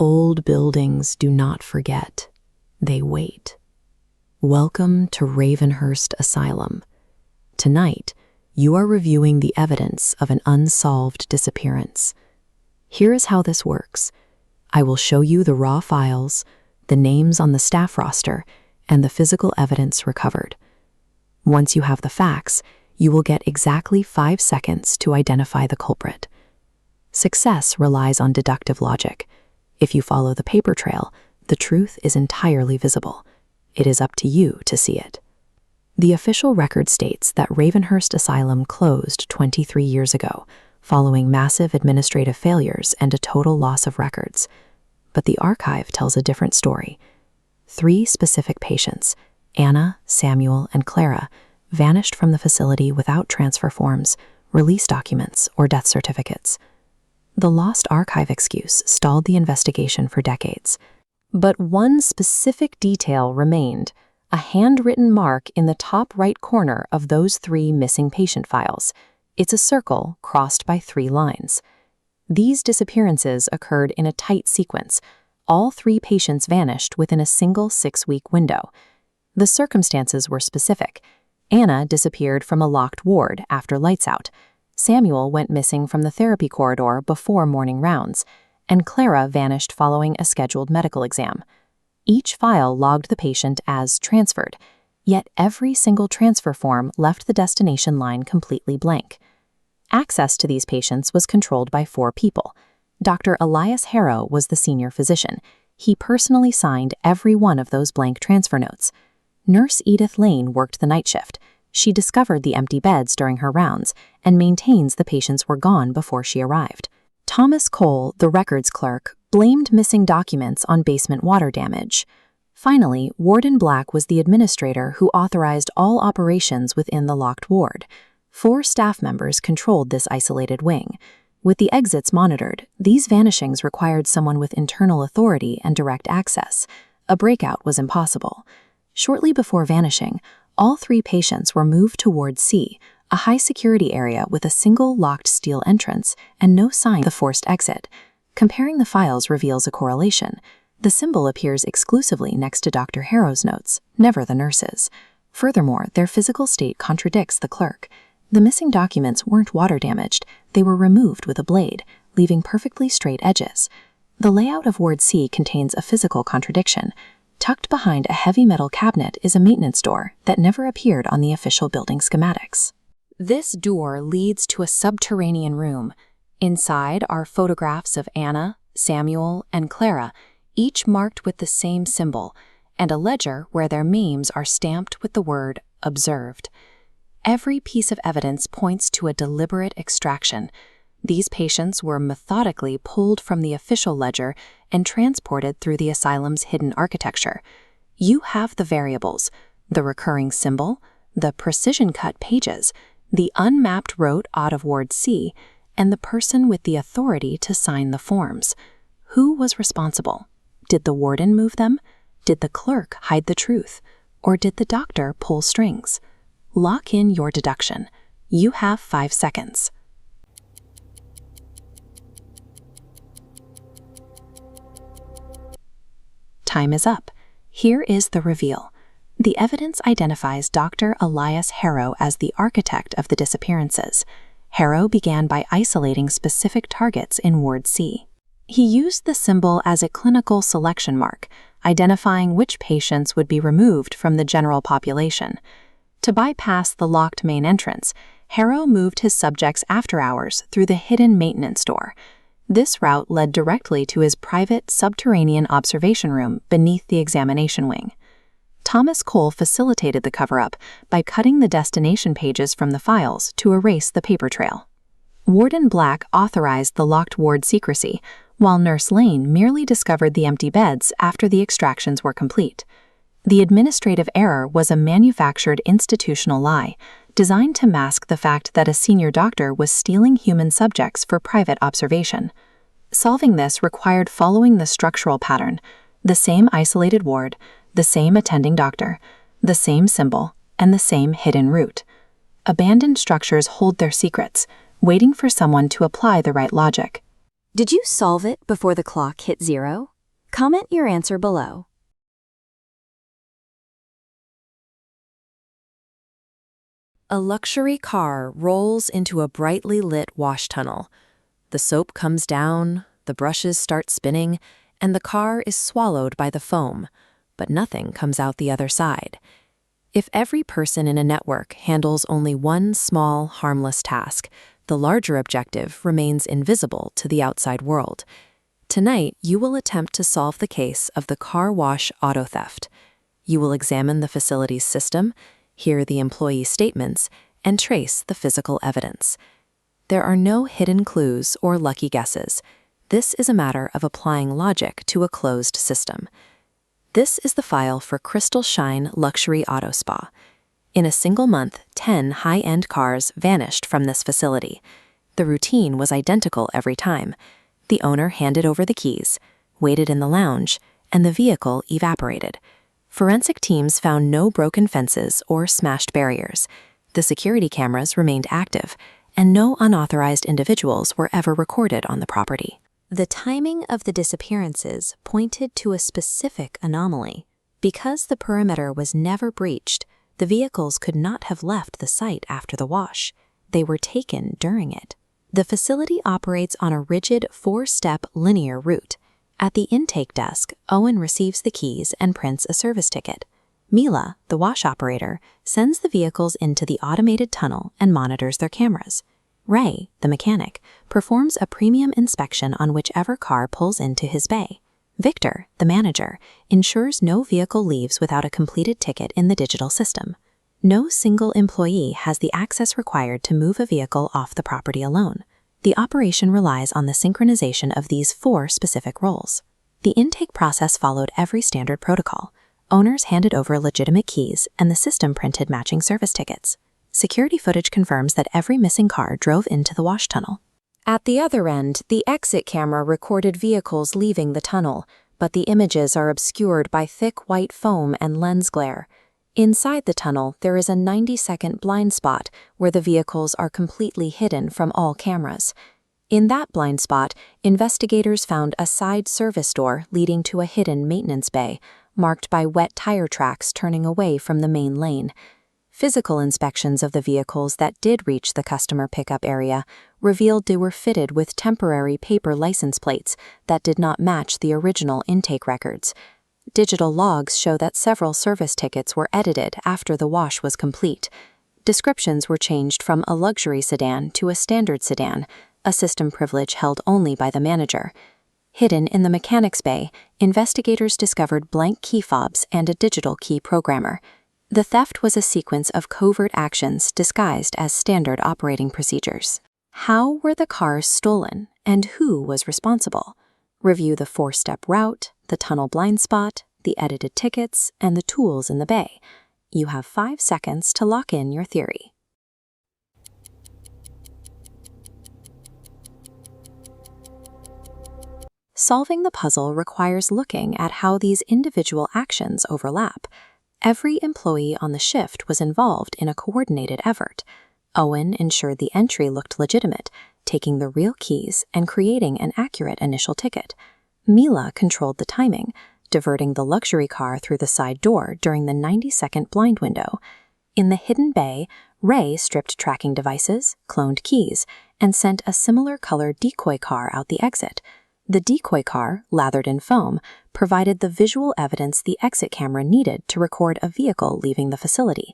Old buildings do not forget. They wait. Welcome to Ravenhurst Asylum. Tonight, you are reviewing the evidence of an unsolved disappearance. Here is how this works. I will show you the raw files, the names on the staff roster, and the physical evidence recovered. Once you have the facts, you will get exactly 5 seconds to identify the culprit. Success relies on deductive logic. If you follow the paper trail, the truth is entirely visible. It is up to you to see it. The official record states that Ravenhurst Asylum closed 23 years ago, following massive administrative failures and a total loss of records. But the archive tells a different story. 3 specific patients, Anna, Samuel, and Clara, vanished from the facility without transfer forms, release documents, or death certificates. The lost archive excuse stalled the investigation for decades. But one specific detail remained, a handwritten mark in the top right corner of those 3 missing patient files. It's a circle crossed by 3 lines. These disappearances occurred in a tight sequence. All 3 patients vanished within a single 6-week window. The circumstances were specific. Anna disappeared from a locked ward after lights out. Samuel went missing from the therapy corridor before morning rounds, and Clara vanished following a scheduled medical exam. Each file logged the patient as transferred, yet every single transfer form left the destination line completely blank. Access to these patients was controlled by 4 people. Dr. Elias Harrow was the senior physician. He personally signed every one of those blank transfer notes. Nurse Edith Lane worked the night shift. She discovered the empty beds during her rounds and maintains the patients were gone before she arrived. Thomas Cole, the records clerk, blamed missing documents on basement water damage. Finally, Warden Black was the administrator who authorized all operations within the locked ward. 4 staff members controlled this isolated wing. With the exits monitored, these vanishings required someone with internal authority and direct access. A breakout was impossible. Shortly before vanishing, all 3 patients were moved to Ward C, a high-security area with a single locked steel entrance and no sign of the forced exit. Comparing the files reveals a correlation. The symbol appears exclusively next to Dr. Harrow's notes, never the nurse's. Furthermore, their physical state contradicts the clerk. The missing documents weren't water damaged. They were removed with a blade, leaving perfectly straight edges. The layout of Ward C contains a physical contradiction. Tucked behind a heavy metal cabinet is a maintenance door that never appeared on the official building schematics. This door leads to a subterranean room. Inside are photographs of Anna, Samuel, and Clara, each marked with the same symbol, and a ledger where their names are stamped with the word observed. Every piece of evidence points to a deliberate extraction. These patients were methodically pulled from the official ledger and transported through the asylum's hidden architecture. You have the variables, the recurring symbol, the precision-cut pages, the unmapped route out of Ward C, and the person with the authority to sign the forms. Who was responsible? Did the warden move them? Did the clerk hide the truth? Or did the doctor pull strings? Lock in your deduction. You have 5 seconds. Time is up. Here is the reveal. The evidence identifies Dr. Elias Harrow as the architect of the disappearances. Harrow began by isolating specific targets in Ward C. He used the symbol as a clinical selection mark, identifying which patients would be removed from the general population. To bypass the locked main entrance, Harrow moved his subjects after hours through the hidden maintenance door. This route led directly to his private subterranean observation room beneath the examination wing. Thomas Cole facilitated the cover-up by cutting the destination pages from the files to erase the paper trail. Warden Black authorized the locked ward secrecy, while Nurse Lane merely discovered the empty beds after the extractions were complete. The administrative error was a manufactured institutional lie, designed to mask the fact that a senior doctor was stealing human subjects for private observation. Solving this required following the structural pattern: the same isolated ward, the same attending doctor, the same symbol, and the same hidden route. Abandoned structures hold their secrets, waiting for someone to apply the right logic. Did you solve it before the clock hit 0? Comment your answer below. A luxury car rolls into a brightly lit wash tunnel. The soap comes down, the brushes start spinning, and the car is swallowed by the foam, but nothing comes out the other side. If every person in a network handles only one small, harmless task, the larger objective remains invisible to the outside world. Tonight, you will attempt to solve the case of the car wash auto theft. You will examine the facility's system, hear the employee statements, and trace the physical evidence. There are no hidden clues or lucky guesses. This is a matter of applying logic to a closed system. This is the file for Crystal Shine Luxury Auto Spa. In a single month, 10 high-end cars vanished from this facility. The routine was identical every time. The owner handed over the keys, waited in the lounge, and the vehicle evaporated. Forensic teams found no broken fences or smashed barriers. The security cameras remained active, and no unauthorized individuals were ever recorded on the property. The timing of the disappearances pointed to a specific anomaly. Because the perimeter was never breached, the vehicles could not have left the site after the wash. They were taken during it. The facility operates on a rigid 4-step linear route. At the intake desk, Owen receives the keys and prints a service ticket. Mila, the wash operator, sends the vehicles into the automated tunnel and monitors their cameras. Ray, the mechanic, performs a premium inspection on whichever car pulls into his bay. Victor, the manager, ensures no vehicle leaves without a completed ticket in the digital system. No single employee has the access required to move a vehicle off the property alone. The operation relies on the synchronization of these 4 specific roles. The intake process followed every standard protocol. Owners handed over legitimate keys, and the system printed matching service tickets. Security footage confirms that every missing car drove into the wash tunnel. At the other end, the exit camera recorded vehicles leaving the tunnel, but the images are obscured by thick white foam and lens glare. Inside the tunnel, there is a 90-second blind spot where the vehicles are completely hidden from all cameras. In that blind spot, investigators found a side service door leading to a hidden maintenance bay, marked by wet tire tracks turning away from the main lane. Physical inspections of the vehicles that did reach the customer pickup area revealed they were fitted with temporary paper license plates that did not match the original intake records. Digital logs show that several service tickets were edited after the wash was complete. Descriptions were changed from a luxury sedan to a standard sedan, a system privilege held only by the manager. Hidden in the mechanics bay, investigators discovered blank key fobs and a digital key programmer. The theft was a sequence of covert actions disguised as standard operating procedures. How were the cars stolen, and who was responsible? Review the 4-step route, the tunnel blind spot, the edited tickets, and the tools in the bay. You have 5 seconds to lock in your theory. Solving the puzzle requires looking at how these individual actions overlap. Every employee on the shift was involved in a coordinated effort. Owen ensured the entry looked legitimate, taking the real keys and creating an accurate initial ticket. Mila controlled the timing, diverting the luxury car through the side door during the 90-second blind window. In the hidden bay, Ray stripped tracking devices, cloned keys, and sent a similar colored decoy car out the exit. The decoy car, lathered in foam, provided the visual evidence the exit camera needed to record a vehicle leaving the facility.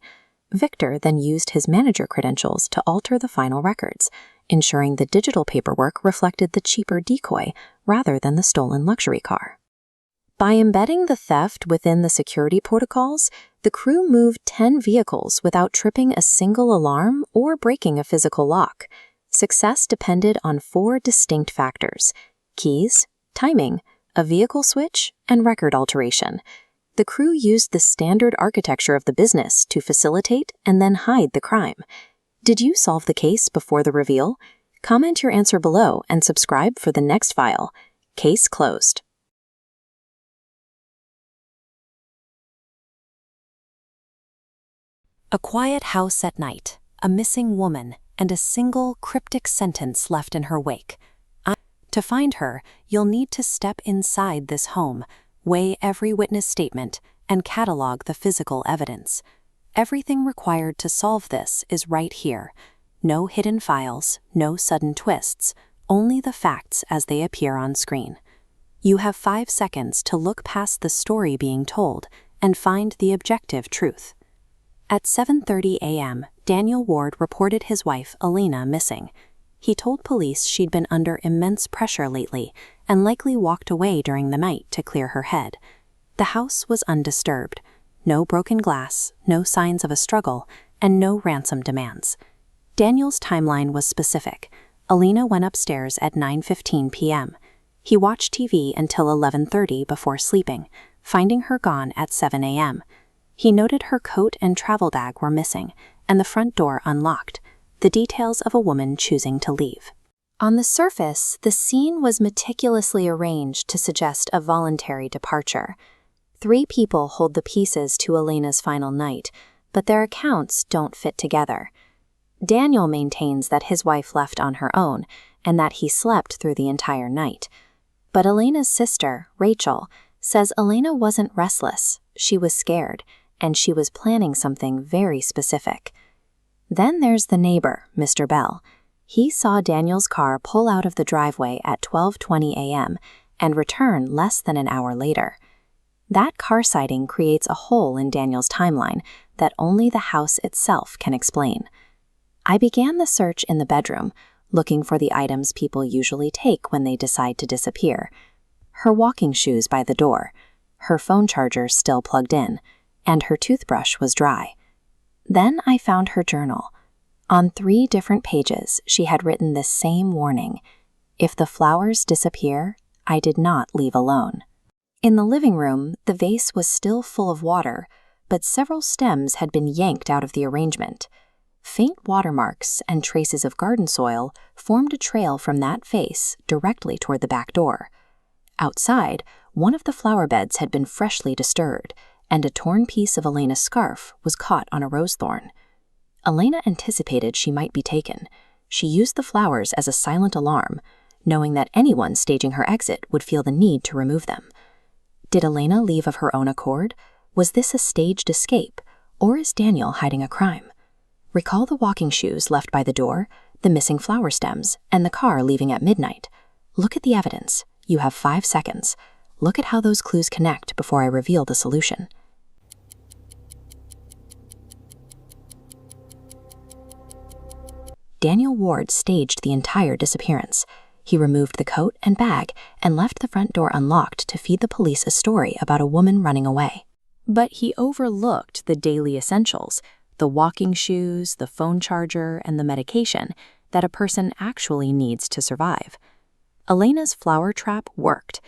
Victor then used his manager credentials to alter the final records, ensuring the digital paperwork reflected the cheaper decoy rather than the stolen luxury car. By embedding the theft within the security protocols, the crew moved 10 vehicles without tripping a single alarm or breaking a physical lock. Success depended on 4 distinct factors: keys, timing, a vehicle switch, and record alteration. The crew used the standard architecture of the business to facilitate and then hide the crime. Did you solve the case before the reveal? Comment your answer below and subscribe for the next file. Case closed. A quiet house at night, a missing woman, and a single cryptic sentence left in her wake. To find her, you'll need to step inside this home, weigh every witness statement, and catalog the physical evidence. Everything required to solve this is right here. No hidden files, no sudden twists, only the facts as they appear on screen. You have 5 seconds to look past the story being told and find the objective truth. At 7:30 a.m., Daniel Ward reported his wife, Elena, missing. He told police she'd been under immense pressure lately and likely walked away during the night to clear her head. The house was undisturbed. No broken glass, no signs of a struggle, and no ransom demands. Daniel's timeline was specific. Elena went upstairs at 9:15 p.m. He watched TV until 11:30 before sleeping, finding her gone at 7 a.m. He noted her coat and travel bag were missing, and the front door unlocked, the details of a woman choosing to leave. On the surface, the scene was meticulously arranged to suggest a voluntary departure. 3 people hold the pieces to Elena's final night, but their accounts don't fit together. Daniel maintains that his wife left on her own and that he slept through the entire night. But Elena's sister, Rachel, says Elena wasn't restless, she was scared, and she was planning something very specific. Then there's the neighbor, Mr. Bell. He saw Daniel's car pull out of the driveway at 12:20 a.m. and return less than an hour later. That car sighting creates a hole in Daniel's timeline that only the house itself can explain. I began the search in the bedroom, looking for the items people usually take when they decide to disappear. Her walking shoes by the door, her phone charger still plugged in, and her toothbrush was dry. Then I found her journal. On 3 different pages, she had written this same warning: if the flowers disappear, I did not leave alone. In the living room, the vase was still full of water, but several stems had been yanked out of the arrangement. Faint watermarks and traces of garden soil formed a trail from that vase directly toward the back door. Outside, one of the flower beds had been freshly disturbed, and a torn piece of Elena's scarf was caught on a rose thorn. Elena anticipated she might be taken. She used the flowers as a silent alarm, knowing that anyone staging her exit would feel the need to remove them. Did Elena leave of her own accord? Was this a staged escape, or is Daniel hiding a crime? Recall the walking shoes left by the door, the missing flower stems, and the car leaving at midnight. Look at the evidence. You have 5 seconds. Look at how those clues connect before I reveal the solution. Daniel Ward staged the entire disappearance. He removed the coat and bag and left the front door unlocked to feed the police a story about a woman running away. But he overlooked the daily essentials, the walking shoes, the phone charger, and the medication that a person actually needs to survive. Elena's flower trap worked.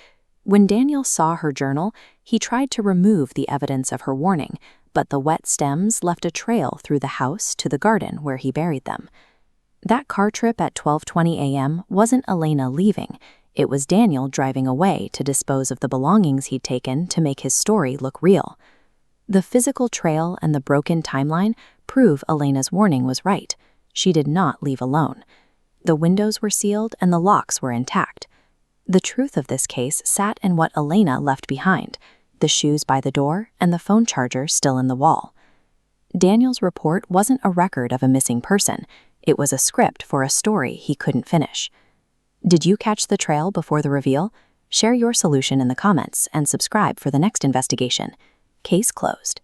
When Daniel saw her journal, he tried to remove the evidence of her warning, but the wet stems left a trail through the house to the garden where he buried them. That car trip at 12:20 a.m. wasn't Elena leaving. It was Daniel driving away to dispose of the belongings he'd taken to make his story look real. The physical trail and the broken timeline prove Elena's warning was right. She did not leave alone. The windows were sealed and the locks were intact. The truth of this case sat in what Elena left behind, the shoes by the door and the phone charger still in the wall. Daniel's report wasn't a record of a missing person. It was a script for a story he couldn't finish. Did you catch the trail before the reveal? Share your solution in the comments and subscribe for the next investigation. Case closed.